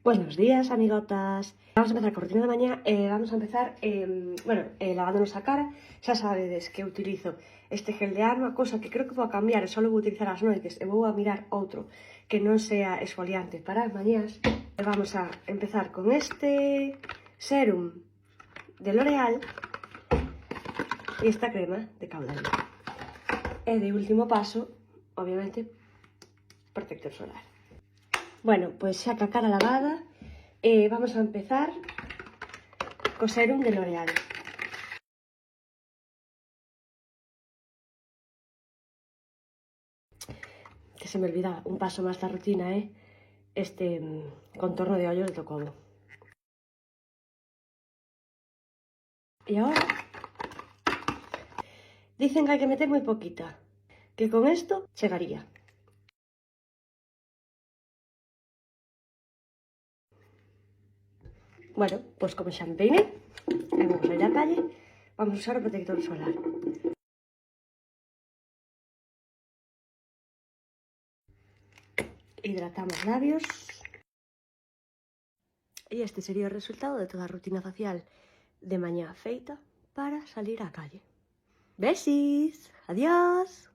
Buenos días, amigotas. Vamos a empezar con rutina de mañá vamos a empezar, lavándonos a cara. Xa sabedes que utilizo este gel de Arma, cosa que creo que vou cambiar e só vou utilizar as noites e vou a mirar outro que non sea esfoliante para as mañás. E vamos a empezar con este serum de L'Oreal e esta crema de Caudalie. E de último paso, obviamente, protector solar. Bueno, pois xa que a cara lavada, vamos a empezar co serum de L'Oreal. Que se me olvida un paso máis da rutina, este contorno de ollos de Tocobo. E agora, dicen que hai que meter moi poquita, que con esto chegaría. Bueno, pois como xa me peinei, e vamos a ir á calle, vamos a usar o protector solar. Hidratamos labios. E este sería o resultado de toda a rutina facial de mañá feita para salir á calle. Besis, adiós.